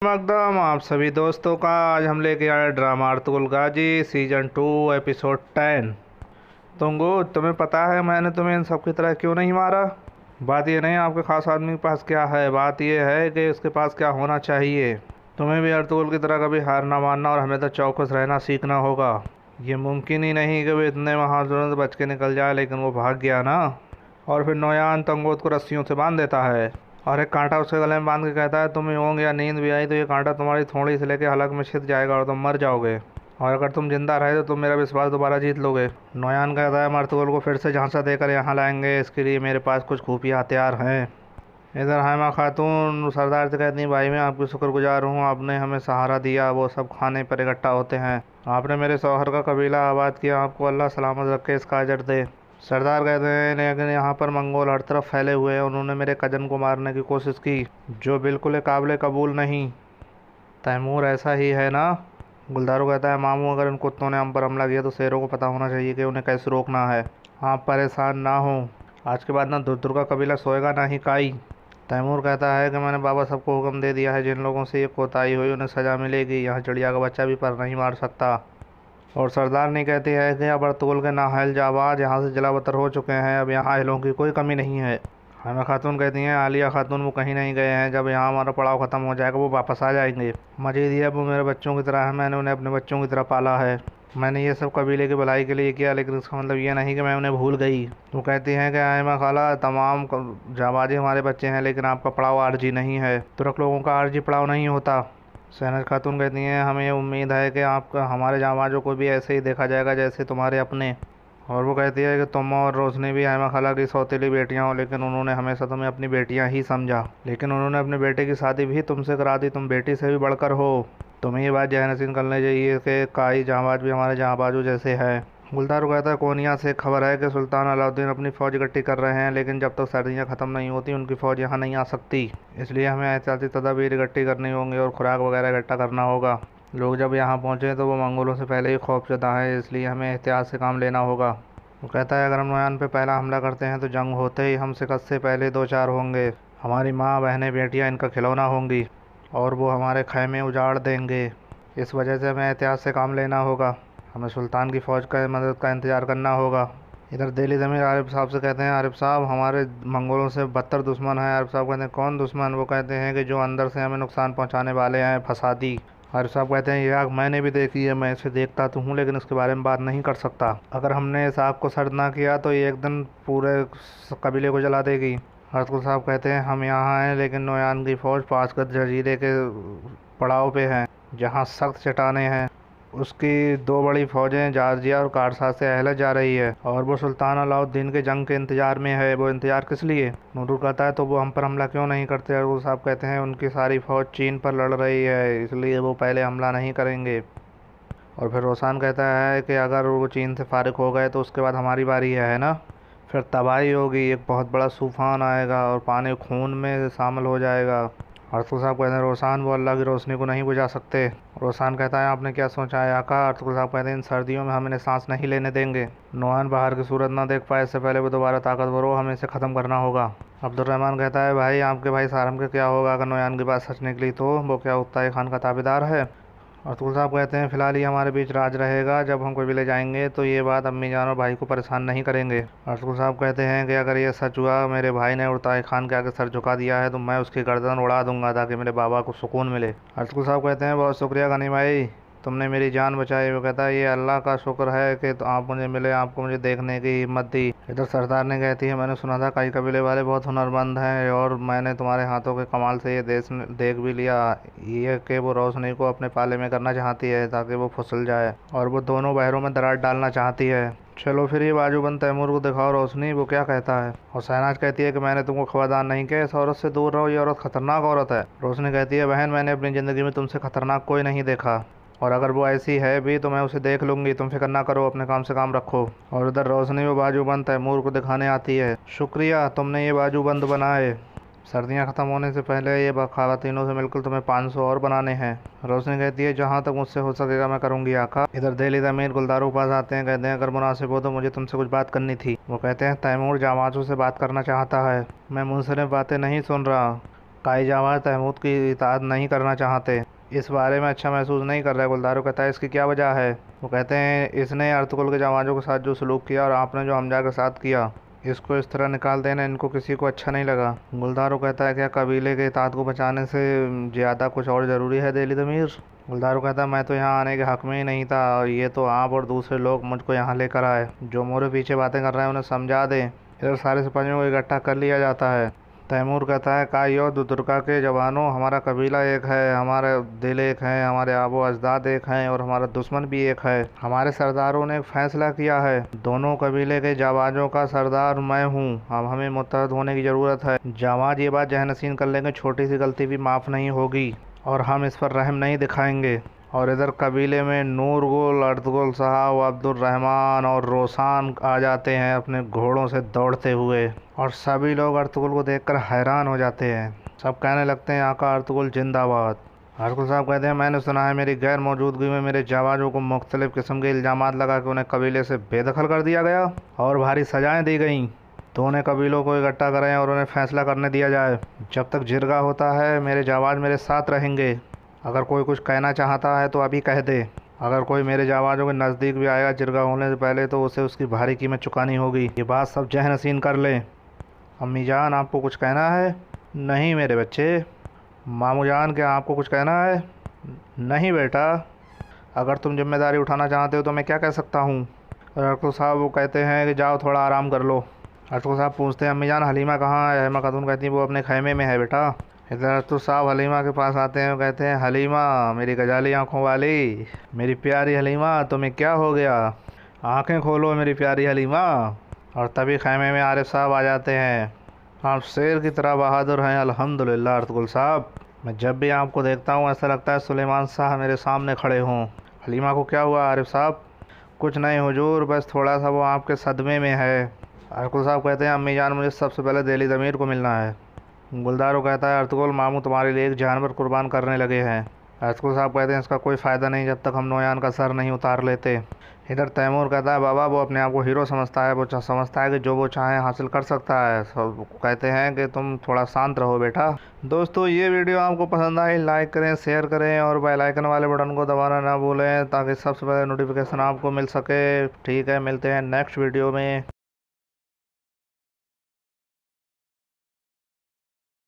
मकदम आप सभी दोस्तों का आज हम लेके आए ड्रामा अर्तुगरुल गाजी सीजन 2 एपिसोड 10। तुंगो तुम्हें पता है मैंने तुम्हें इन सब की तरह क्यों नहीं मारा। बात ये नहीं आपके खास आदमी के पास क्या है, बात ये है कि उसके पास क्या होना चाहिए। तुम्हें भी अर्तुगरुल की तरह कभी हार ना मानना और हमें तो चौकस रहना सीखना होगा। ये मुमकिन ही नहीं कि वो इतने महाजुर्म से बच के निकल जाए, लेकिन वो भाग गया ना। और फिर नोयान तंगोत को रस्सियों से बांध देता है और एक कांटा उसके गले में बांध के कहता है तुम्हें ऊँघ या नींद भी आई तो ये कांटा तुम्हारी थोड़ी से लेके हलक में छिद जाएगा और तुम मर जाओगे, और अगर तुम जिंदा रहे तो तुम मेरा विश्वास दोबारा जीत लोगे। नोयान कहता है हम अर्तुगरुल को फिर से झांसा देकर यहाँ लाएंगे, इसके लिए मेरे पास कुछ खुफिया हथियार हैं। इधर हैमा खातून सरदार से कहती हैं भाई मैं आपकी शुक्रगुजार हूँ, आपने हमें सहारा दिया, वो सब खाने पर इकट्ठा होते हैं, आपने मेरे शौहर का कबीला आबाद किया, आपको अल्लाह सलामत रखे, इसका अजर दे। सरदार कहते हैं लेकिन यहाँ पर मंगोल हर तरफ फैले हुए हैं, उन्होंने मेरे कजन को मारने की कोशिश की जो बिल्कुल काबिल कबूल नहीं। तैमूर ऐसा ही है ना। गुलदारो कहता है मामू अगर इन कुत्तों ने हम पर हमला किया तो शेरों को पता होना चाहिए कि उन्हें कैसे रोकना है। आप परेशान ना हो, आज के बाद ना दुर्दुर का कबीला सोएगा ना ही काई। तैमूर कहता है कि मैंने बाबा सबको हुक्म दे दिया है, जिन लोगों से ये कोताही हुई उन्हें सज़ा मिलेगी, यहाँ चिड़िया का बच्चा भी पर नहीं मार सकता। और सरदार ने कहती है कि अब अर्तुगरुल के नाहल जाबाज यहाँ से जलावतर हो चुके हैं, अब यहाँ अहलों की कोई कमी नहीं है। हैमा खातून कहती हैं आलिया खातून वो कहीं नहीं गए हैं, जब यहाँ हमारा पड़ाव ख़त्म हो जाएगा वो वापस आ जाएंगे। मजीद ये वो मेरे बच्चों की तरह है, मैंने उन्हें अपने बच्चों की तरह पाला है, मैंने ये सब कबीले की भलाई के लिए किया, लेकिन इसका मतलब ये नहीं कि मैं उन्हें भूल गई। वो कहती हैं कि हैमा खाला तमाम जाबाजी हमारे बच्चे हैं, लेकिन आपका पड़ाव आरजी नहीं है, तुर्क लोगों का आरजी पड़ाव नहीं होता। शहनाज खातून कहती हैं हमें उम्मीद है कि आपका हमारे जाबाजों को भी ऐसे ही देखा जाएगा जैसे तुम्हारे अपने। और वो कहती है कि तुम और रोशनी भी हैमा खाला की सौतेली बेटियां हो, लेकिन उन्होंने हमेशा तुम्हें अपनी बेटियां ही समझा, लेकिन उन्होंने अपने बेटे की शादी भी तुमसे करा दी, तुम बेटी से भी बढ़कर हो। तुम्हें ये बात जहन नसीन करनी चाहिए कि काई जाबाज भी हमारे जाबाजों जैसे है। गुलदारो कहता है कोनिया से खबर है कि सुल्तान अलाउद्दीन अपनी फ़ौज इकट्ठी कर रहे हैं, लेकिन जब तक सर्दियां ख़त्म नहीं होती उनकी फ़ौज यहाँ नहीं आ सकती, इसलिए हमें एहतियाती तदाबीर इकट्ठी करनी होंगी और खुराक वगैरह इकट्ठा करना होगा। लोग जब यहाँ पहुँचे तो वो मंगोलों से पहले ही खौफजदा है, इसलिए हमें एहतियात से काम लेना होगा। वो कहता है अगर हम नोयान पे पहला हमला करते हैं तो जंग होते ही हम शिकस्त से पहले 2-4 होंगे, हमारी माँ बहनें बेटियाँ इनका खिलौना होंगी और वो हमारे खैमे उजाड़ देंगे, इस वजह से हमें एहतियात से काम लेना होगा, हमें सुल्तान की फ़ौज का मदद का इंतज़ार करना होगा। इधर दिल्ली ज़मीर आरिफ साहब से कहते हैं आरिफ साहब हमारे मंगोलों से बदतर दुश्मन है। आरिफ साहब कहते हैं कौन दुश्मन। वो कहते हैं कि जो अंदर से हमें नुकसान पहुंचाने वाले हैं, फसादी। आरिफ साहब कहते हैं ये आग मैंने भी देखी है, मैं इसे देखता तो हूँ लेकिन इसके बारे में बात नहीं कर सकता, अगर हमने इस आग को सर्द ना किया तो ये एक दिन पूरे कबीले को जला देगी। अर्तुगरुल साहब कहते हैं हम यहाँ हैं लेकिन नोयान की फ़ौज 5 गज जजीरे के पड़ाव पे हैं जहाँ सख्त चट्टानें हैं, उसकी 2 बड़ी फ़ौजें जार्जिया और कारसा से अहलत जा रही है और वो सुल्तान अलाउद्दीन के जंग के इंतज़ार में है। वो इंतज़ार किस लिए। नूरुल कहता है तो वो हम पर हमला क्यों नहीं करते। अर्तुगरुल साहब कहते हैं उनकी सारी फ़ौज चीन पर लड़ रही है, इसलिए वो पहले हमला नहीं करेंगे। और फिर रोसान कहता है कि अगर वो चीन से फारिग हो गए तो उसके बाद हमारी बारी है ना, फिर तबाही होगी, एक बहुत बड़ा तूफ़ान आएगा और पानी खून में शामिल हो जाएगा। अर्तुगरुल साहब कहते हैं रोसान वो अल्लाह की रोशनी को नहीं बुझा सकते। रोसान कहता है आपने क्या सोचा है आका। अर्तुगरुल साहब कहते हैं इन सर्दियों में हम इन्हें सांस नहीं लेने देंगे, नोयान बाहर की सूरत ना देख पाए इससे पहले वो दोबारा ताकतवर हो, हमें इसे ख़त्म करना होगा। अब्दुर्रहमान कहता है भाई आपके भाई सारम का क्या होगा अगर नोयान की बात सच निकली तो, वो क्या उत्ताई खान का ताबेदार है। अर्तुगरुल साहब कहते हैं फ़िलहाल ये हमारे बीच राज रहेगा, जब हम कबीले जाएंगे तो ये बात अम्मी जान और भाई को परेशान नहीं करेंगे। अर्तुगरुल साहब कहते हैं कि अगर ये सच हुआ मेरे भाई ने उड़ताई खान के आगे सर झुका दिया है तो मैं उसकी गर्दन उड़ा दूंगा ताकि मेरे बाबा को सुकून मिले। अर्तुगरुल साहब कहते हैं बहुत शुक्रिया गनीम भाई, तुमने मेरी जान बचाई। वो कहता है ये अल्लाह का शुक्र है कि तो आप मुझे मिले, आपको मुझे देखने की हिम्मत दी। इधर सरदार ने कहती है मैंने सुना था कई कबीले वाले बहुत हुनरमंद हैं और मैंने तुम्हारे हाथों के कमाल से ये देश देख भी लिया, ये कि वो रोशनी को अपने पाले में करना चाहती है ताकि वो फिसल जाए और वो दोनों बहरों में दरार डालना चाहती है। चलो फिर ये बाजूबंद तैमूर को दिखाओ रोशनी वो क्या कहता है। और शहनाज कहती है कि मैंने तुमको खबरदार नहीं किया, इस औरत से दूर रहो, ये औरत खतरनाक औरत है। रोशनी कहती है बहन मैंने अपनी ज़िंदगी में तुमसे खतरनाक कोई नहीं देखा, और अगर वो ऐसी है भी तो मैं उसे देख लूँगी, तुम फिक्र ना करो, अपने काम से काम रखो। और उधर रोशनी वो बाजूबंद तैमूर को दिखाने आती है। शुक्रिया तुमने ये बाजूबंद बनाए, सर्दियाँ ख़त्म होने से पहले ये ख़वातीनों से मिलकर तुम्हें 500 और बनाने हैं। रोशनी कहती है जहाँ तक मुझसे हो सकेगा मैं करूँगी आका। इधर दिल्ली ज़मीर गुलदारों के पास आते हैं, कहते हैं अगर मुनासिब हो तो मुझे तुमसे कुछ बात करनी थी। वो कहते हैं तैमूर जामाचों से बात करना चाहता है। मैं मुंसरिफ बातें नहीं सुन रहा, काई जावाज तैमूर की इताअत नहीं करना चाहते, इस बारे में अच्छा महसूस नहीं कर रहा। गुलदारो कहता है इसकी क्या वजह है? वो कहते हैं इसने अर्तुगरुल के जवानों के साथ जो सलूक किया और आपने जो हमजा के साथ किया, इसको इस तरह निकाल देना इनको किसी को अच्छा नहीं लगा। गुलदारो कहता है क्या कबीले के इताअत को बचाने से ज़्यादा कुछ और ज़रूरी है दिली ज़मीर? गुलदारो कहता है मैं तो यहाँ आने के हक़ में ही नहीं था, और ये तो आप और दूसरे लोग मुझको यहाँ लेकर आए। जो मोरे पीछे बातें कर रहे हैं उन्हें समझा दें। इधर सारे सिपाहियों को इकट्ठा कर लिया जाता है। तैमूर कहता है काई और दुर्गा के जवानों, हमारा कबीला एक है, हमारे दिल एक हैं, हमारे आबो अजदाद एक हैं और हमारा दुश्मन भी एक है। हमारे सरदारों ने एक फैसला किया है, दोनों कबीले के जाबाजों का सरदार मैं हूँ। अब हमें मुत्तहद होने की ज़रूरत है। जाबाज ये बात जहनसीन कर लेंगे, छोटी सी गलती भी माफ़ नहीं होगी और हम इस पर रहम नहीं दिखाएंगे। और इधर कबीले में नूरगुल, अर्तुगरुल साहब, अब्दुर्रहमान और रोसान आ जाते हैं अपने घोड़ों से दौड़ते हुए, और सभी लोग अर्तुगरुल को देखकर हैरान हो जाते हैं। सब कहने लगते हैं आका अर्तुगरुल जिंदाबाद। अर्तुगरुल साहब कहते हैं मैंने सुना है मेरी गैर मौजूदगी में मेरे जाबाजों को मुख्तलिफ़ किस्म के इल्ज़ामात लगा के उन्हें कबीले से बेदखल कर दिया गया और भारी सजाएँ दी गईं। दोनों कबीलों को इकट्ठा करें और उन्हें फैसला करने दिया जाए। जब तक जिरगा होता है मेरे जाबाज मेरे साथ रहेंगे। अगर कोई कुछ कहना चाहता है तो अभी कह दे। अगर कोई मेरे जाबाजों के नज़दीक भी आएगा जिरगा होने से पहले तो उसे उसकी भारी कीमत चुकानी होगी। ये बात सब जहन नसीन कर लें। अम्मी जान आपको कुछ कहना है? नहीं मेरे बच्चे। मामू जान क्या आपको कुछ कहना है? नहीं बेटा। अगर तुम जिम्मेदारी उठाना चाहते हो तो मैं क्या कह सकता हूँ? अर्तुगरुल साहब वो कहते हैं कि जाओ थोड़ा आराम कर लो। अर्तुगरुल साहब पूछते हैं अम्मी जान हलीमा कहाँ है? हेमा खातून कहती है वो अपने खैमे में है बेटा। इधर अर्तुगरुल साहब हलीमा के पास आते हैं, कहते हैं हलीमा मेरी गजाली आँखों वाली, मेरी प्यारी हलीमा तुम्हें क्या हो गया? आँखें खोलो मेरी प्यारी हलीमा। और तभी खैमे में आरिफ साहब आ जाते हैं। आप शेर की तरह बहादुर हैं अल्हम्दुलिल्लाह अर्तुगरुल साहब। मैं जब भी आपको देखता हूँ ऐसा लगता है सुलेमान साहब मेरे सामने खड़े हों। हलीमा को क्या हुआ आरिफ साहब? कुछ नहीं हुजूर, बस थोड़ा सा वो आपके सदमे में है। अर्तुगरुल साहब कहते हैं अम्मी जान मुझे सबसे पहले दिली ज़मीर को मिलना है। गुलदारो कहता है अर्तुगरुल मामू तुम्हारे लिए एक जानवर कुर्बान करने लगे हैं। अर्तुगरुल साहब कहते हैं इसका कोई फ़ायदा नहीं जब तक हम नोयान का सर नहीं उतार लेते। इधर तैमूर कहता है बाबा वो अपने आप को हीरो समझता है, वो समझता है कि जो वो चाहे हासिल कर सकता है। सब कहते हैं कि तुम थोड़ा शांत रहो बेटा। दोस्तों ये वीडियो आपको पसंद आई लाइक करें, शेयर करें और बेल आइकन वाले बटन को दबाना ना भूलें ताकि सबसे पहले नोटिफिकेशन आपको मिल सके। ठीक है, मिलते हैं नेक्स्ट वीडियो में।